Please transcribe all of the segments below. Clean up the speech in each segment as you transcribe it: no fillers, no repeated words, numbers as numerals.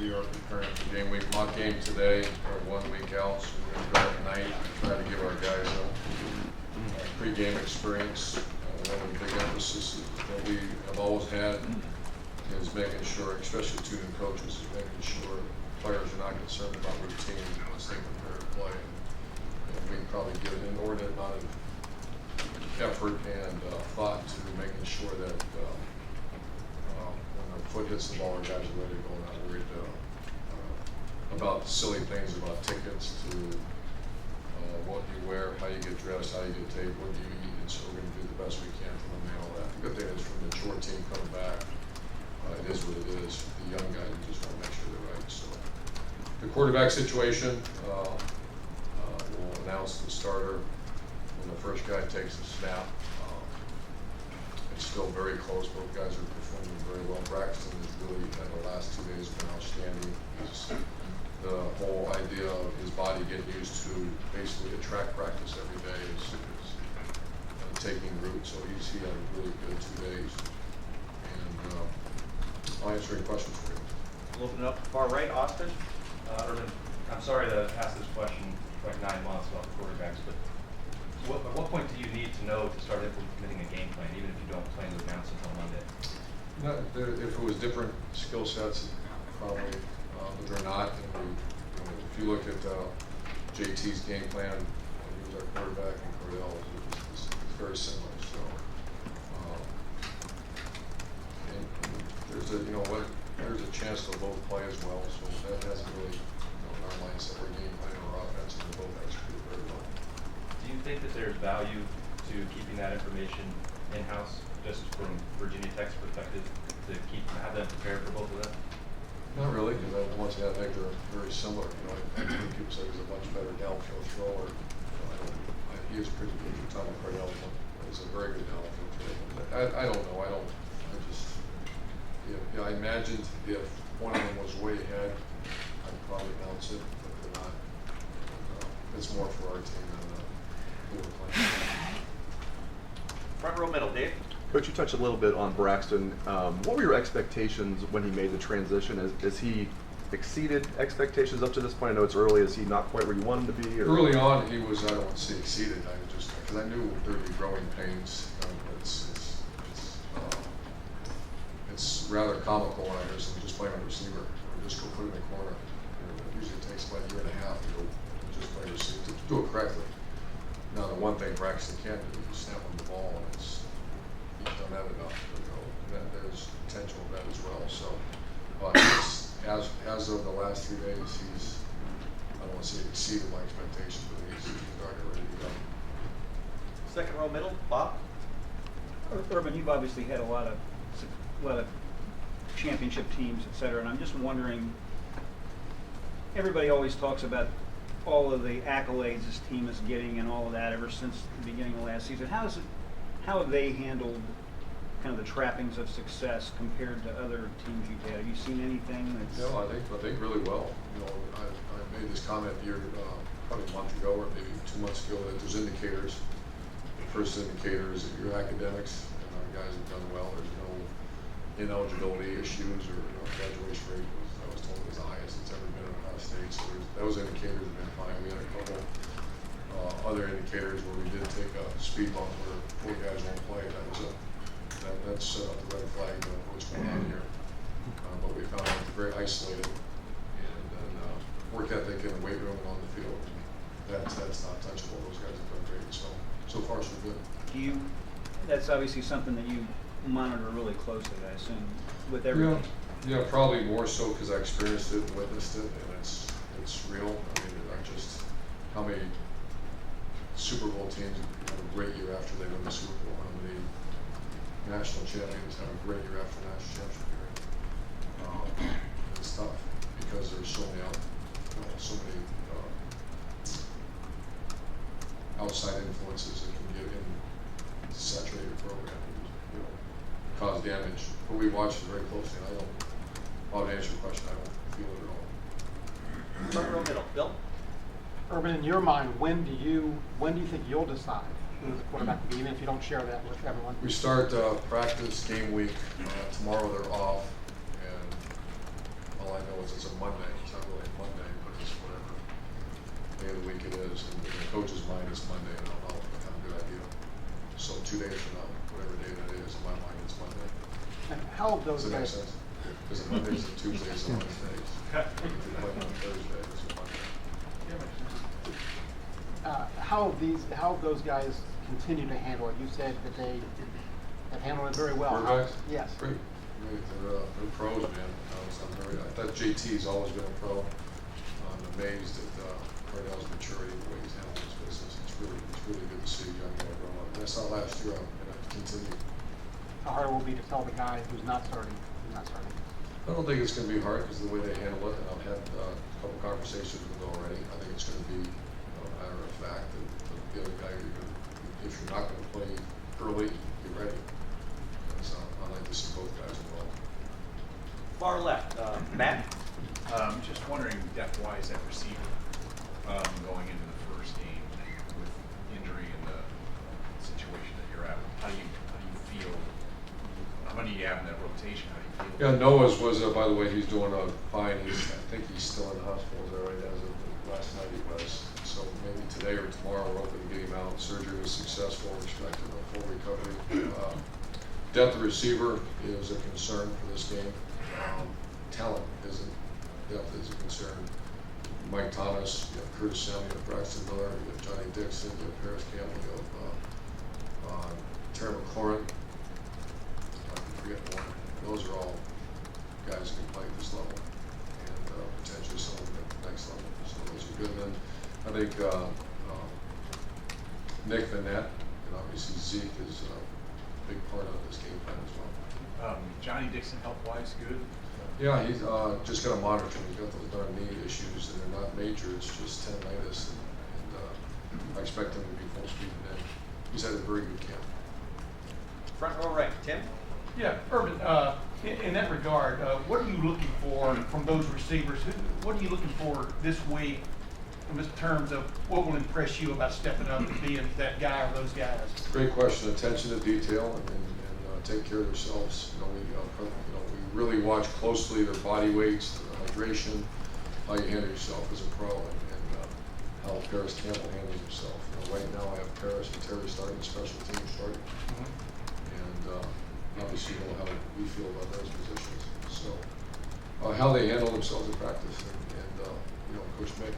we are preparing for game week. Mock game today, or 1 week out, so we're going to go at night and try to give our guys a pre-game experience. One of the big emphasis that we have always had is making sure, especially to new coaches, is making sure players are not concerned about routine once they prepare to play. And we probably give an inordinate amount of effort and thought to making sure that when the foot hits the ball, our guys are ready to go, not worried about silly things, about tickets to what you wear, how you get dressed, how you get taped, what you eat, and so we're going to do the best we can to eliminate all that. The good thing is from the mature team coming back, it is what it is. The young guys, we just want to make sure they're right. So the quarterback situation, we'll announce the starter when the first guy takes the snap. It's still very close. Both guys are performing very well. Braxton has really, the last 2 days, been outstanding. The whole idea of his body getting used to basically a track practice every day is taking root. So he had a really good 2 days. And I'll answer any questions for you. We'll open it up far right, Austin. Urban, I'm sorry to ask this question for like 9 months about the quarterbacks, but at what point do you need to know to start implementing a game plan, even if you don't plan to announce until Monday? If it was different skill sets, probably, but they're not. And if you look at JT's game plan, he was our quarterback, and Cordell, it's very similar. So, and there's there's a chance they'll both play as well. So that hasn't really, in our mindset, we're game planning or offense, and they both execute very well. Do you think that there's value to keeping that information in-house, just from Virginia Tech's perspective, to have them prepared for both of them? Not really, because once again, I think they're very similar. I think people say he's a much better downfield thrower. He is pretty good. Tommy Cordell is a very good downfield thrower. I don't know. I imagined if one of them was way ahead, I'd probably announce it, but they're not. It's more for our team than who we're playing. Front row middle, Dave. Coach, you touched a little bit on Braxton. What were your expectations when he made the transition? Has he exceeded expectations up to this point? I know it's early. Is he not quite where you want him to be? Or? Early on, he was, I don't want to say exceeded. I was just, because I knew there would be growing pains. It's rather comical when I hear someone just play on receiver or just go put him in the corner. It usually takes about a year and a half to go just play receiver, to do it correctly. Now, the one thing Braxton can do is snap on the ball, and he's done that enough to go. There's potential of that as well. So, as of the last 3 days, he's, I don't want to say exceeded my expectations, but he's already ready to go. Second row middle, Bob. Urban, you've obviously had a lot of championship teams, et cetera, and I'm just wondering, everybody always talks about all of the accolades this team is getting and all of that ever since the beginning of last season. How have they handled kind of the trappings of success compared to other teams you've had? Have you seen anything that's... No, I think really well. I made this comment here probably a month ago or maybe 2 months ago that there's indicators. The first indicator is that your academics and our guys have done well. There's no ineligibility issues or graduation rate I was told was the highest it's ever been in Ohio State. So those indicators have been fine. We had a couple other indicators where we did take a speed bump where 4 guys won't play. That set up the red flag of what's going on here. But we found it very isolated, and then work ethic in the weight room and on the field. That's not touchable. Those guys have done great. So far so good. That's obviously something that you monitor really closely, I assume, with everything. Yeah, probably more so because I experienced it and witnessed it, and it's real. I mean, how many Super Bowl teams have a great year after they win the Super Bowl? How many national champions have a great year after the national championship period? It's tough because there's so many outside influences that can get in saturated program and cause damage. But we watch it very closely. I'll answer your question. I don't feel it at all. Front row middle, Bill. Urban, in your mind, when do you think you'll decide who the quarterback will be, even if you don't share that with everyone? We start practice game week tomorrow. They're off, and all I know is Monday. It's not really Monday, but it's whatever day of the week it is. And in the coach's mind, it's Monday, and I don't know, I have a good idea. So 2 days from now, whatever day that is, in my mind, it's Monday. And how have Does those it make guys, sense? Because Mondays and Tuesdays and Wednesdays. If you're playing on Thursday, it's a Monday. how have those guys continued to handle it? You said that they have handled it very well. Your guys? Yes. Great. They're pros, man. I thought JT's always been a pro. I'm amazed at Cardell's maturity, the way he's handled his business. It's really good to see a young guy grow up. And I saw last year, and I've continued. How hard it will be to tell the guy who's not starting, I don't think it's going to be hard because of the way they handle it, and I've had a couple conversations with them already. I think it's going to be a matter of fact that the other guy, if you're not going to play early, get ready. And so I like to see both guys involved. Far left, Matt. Just wondering depth-wise at receiver, going into the first game with injury and the situation that you're at. How do you feel? How many do you have in that rotation? How do you feel? Yeah, Noah's was, by the way, he's doing fine. I think he's still in the hospital, is that right? As of last night he was. So maybe today or tomorrow we're hoping to get him out. Surgery was successful, expected a full recovery. Depth of receiver is a concern for this game. Talent isn't. Depth is a concern. Mike Thomas, you have Curtis Samuel, you have Braxton Miller, you have Johnny Dixon, you have Paris Campbell, you have Terry McLaurin. I can forget one. Those are all guys who can play at this level, and potentially some of them at the next level. So those are good. And then I think Nick Vanette and obviously Zeke is a big part of this game plan as well. Johnny Dixon health-wise, good? Yeah, he's just got to monitor him. He's got those darn knee issues, and they're not major. It's just tendonitis, and I expect him to be full speed today. He's had a very good camp. Front row right, Tim. Yeah, Urban, in that regard, what are you looking for from those receivers? What are you looking for this week in terms of what will impress you about stepping up and being that guy or those guys? Great question. Attention to detail and take care of themselves. We really watch closely their body weights, their hydration, how you handle yourself as a pro, and how Paris Campbell handles himself. Right now I have Paris and Terry starting, special teams starting. And obviously you know how we feel about those positions. So how they handle themselves in practice, and Coach Mick,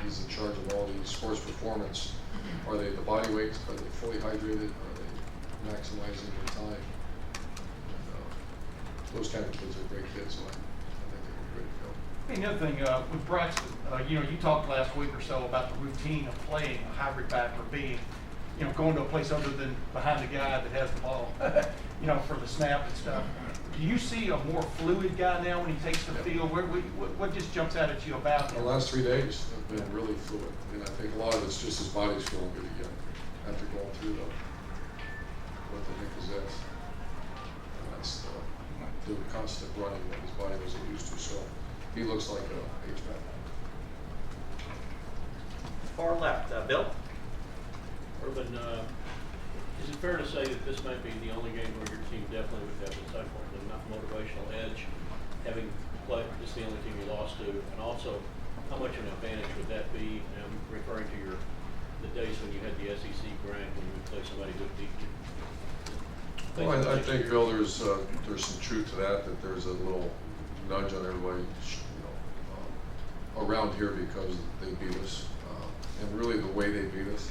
he's in charge of all the sports performance. Are they the body weights? Are they fully hydrated? Are they maximizing their time? And, those kind of kids are great kids, so I think they're going to be ready to go. Hey, another thing, with Braxton, you talked last week or so about the routine of playing a hybrid back or being, going to a place other than behind the guy that has the ball, for the snap and stuff. Do you see a more fluid guy now when he takes the field? What just jumps out at you about The him? last 3 days have been really fluid, and I think a lot of it's just his body's feeling good again after going through what the heck is that? And that's the constant running that his body wasn't used to. So he looks like a H-back. Far left, Bill. Urban, is it fair to say that this might be the only game where your team definitely would have enough motivational edge, having played, this is the only team you lost to, and also how much of an advantage would that be? And I'm referring to the days when you had the SEC grind when you would play somebody who beat you. Well, I think, Bill, there's some truth to that there's a little nudge on everybody, around here because they beat us, and really the way they beat us.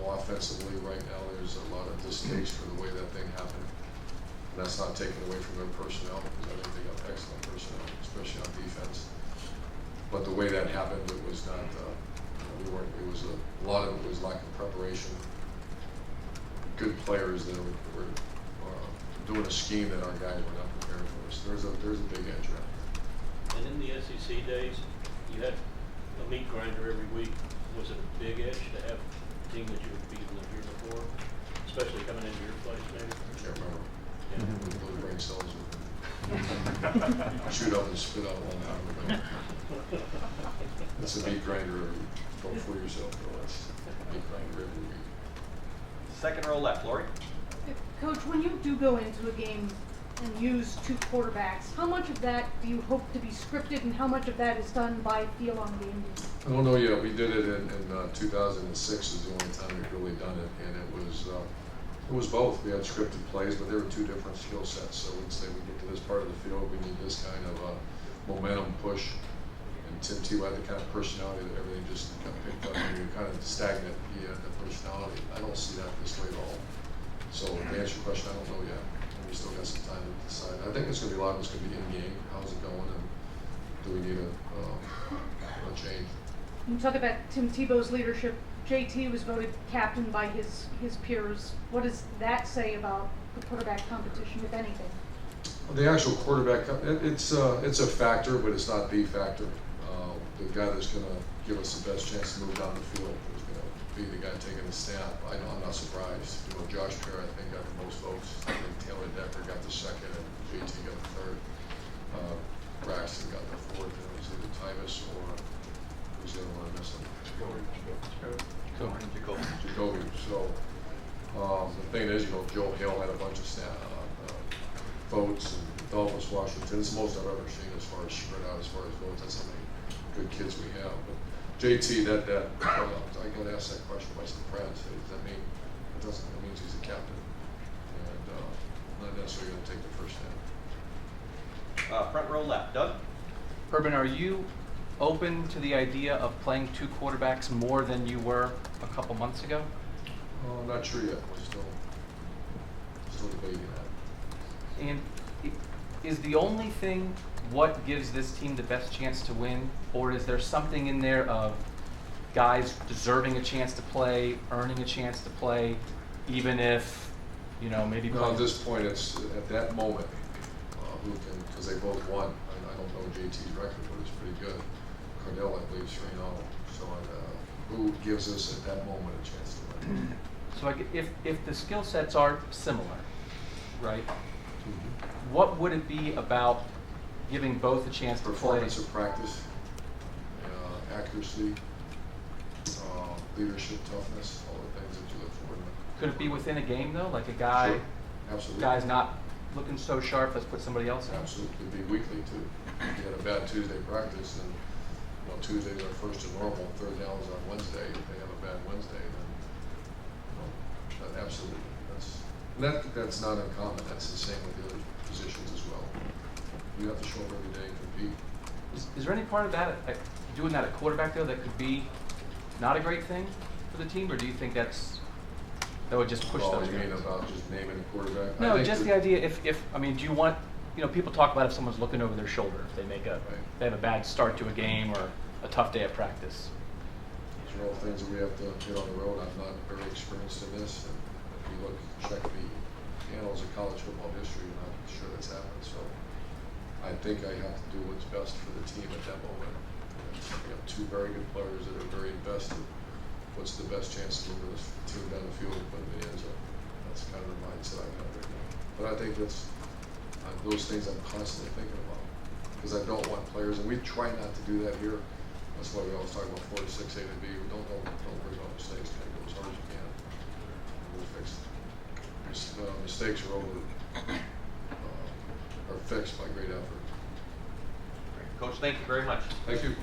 Offensively, right now, there's a lot of distaste for the way that thing happened. And that's not taken away from their personnel, because I think they got excellent personnel, especially on defense. But the way that happened, it was not, a lot of it was lack of preparation. Good players that were doing a scheme that our guys were not prepared for. So there's a big edge around there. And in the SEC days, you had a meat grinder every week. Was it a big edge to have a team that you had beaten the year before, especially coming into your place, maybe? I can't remember. Yeah. Those brain cells shoot up and spit out all the time. It's a meat grinder. Don't fool yourself, though. It's a meat grinder every week. Second row left, Lori. Coach, when you do go into a game and use two quarterbacks. How much of that do you hope to be scripted, and how much of that is done by feel on game day? I don't know yet. We did it in 2006 is the only time we've really done it, and it was both. We had scripted plays, but there were two different skill sets. So we'd say we get to this part of the field, we need this kind of momentum push. And Tim Tebow had the kind of personality that everything just got picked up, and you're kind of stagnant. He had the personality. I don't see that this way at all. So to answer your question, I don't know yet. We still got some time to decide. I think it's going to be a lot of it's going to be in game. How's it going, and do we need a change? You talk about Tim Tebow's leadership. JT was voted captain by his peers. What does that say about the quarterback competition, if anything? The actual quarterback, it's a factor, but it's not the factor. The guy that's going to give us the best chance to move down the field is going to be the guy taking the snap. I'm not surprised. You know, Josh Perry, I think, got the most votes. I think Taylor Decker got the second, and JT got the third. Braxton got the fourth, and it was either Tyvus or who's the other one I missed? Jacoby. So the thing is, you know, Joe Hill had a bunch of votes, and Dolphus Washington. It's the most I've ever seen as far as spread out, as far as votes. That's how many good kids we have. But JT, I got asked that question by some friends. Does that mean it doesn't? It means he's a captain, and not necessarily going to take the first snap. Front row left, Doug. Urban, are you open to the idea of playing two quarterbacks more than you were a couple months ago? I'm not sure yet. We're still debating that. And is the only thing what gives this team the best chance to win, or is there something in there of guys deserving a chance to play, earning a chance to play, even if, you know, maybe... No, at this point, it's at that moment, who can, because they both won. I don't know JT's record, but it's pretty good. Cardell, I believe, is 3-0. So who gives us at that moment a chance to win? So like if the skill sets are similar, right, Mm-hmm. what would it be about giving both a chance to play? Performance of practice, accuracy, leadership, toughness, all the things that you look for. Could it be within a game though? Like a guy, Sure. Absolutely. guy's not looking so sharp, let's put somebody else in. Absolutely. It'd be weekly too. If you had a bad Tuesday practice, and you know Tuesdays are first and normal, third down is on Wednesday. If they have a bad Wednesday, then absolutely. That's not uncommon. That's the same with the other positions as well. You have to show up every day and compete. Is there any part of that, doing that at quarterback though, that could be not a great thing for the team, or do you think that would just push those You mean guys? about just naming a quarterback? I No, think just the idea if I mean, do you want, you know, people talk about if someone's looking over their shoulder, if they make they have a bad start to a game or a tough day at practice. These are all things that we have to get on the road. I'm not very experienced in this. And if you check the annals of college football history, I'm not sure that's happened. So I think I have to do what's best for the team at that moment. We have two very good players that are very invested. What's the best chance to move this team down the field and put it in the end zone? That's kind of the mindset I have right now. But I think that's those things I'm constantly thinking about, because I don't want players, and we try not to do that here. That's why we always talk about 4 to 6 A to B. We don't worry about mistakes. Kind of go as hard as you can. We'll fix it. Mistakes are fixed by great effort. Coach, thank you very much. Thank you.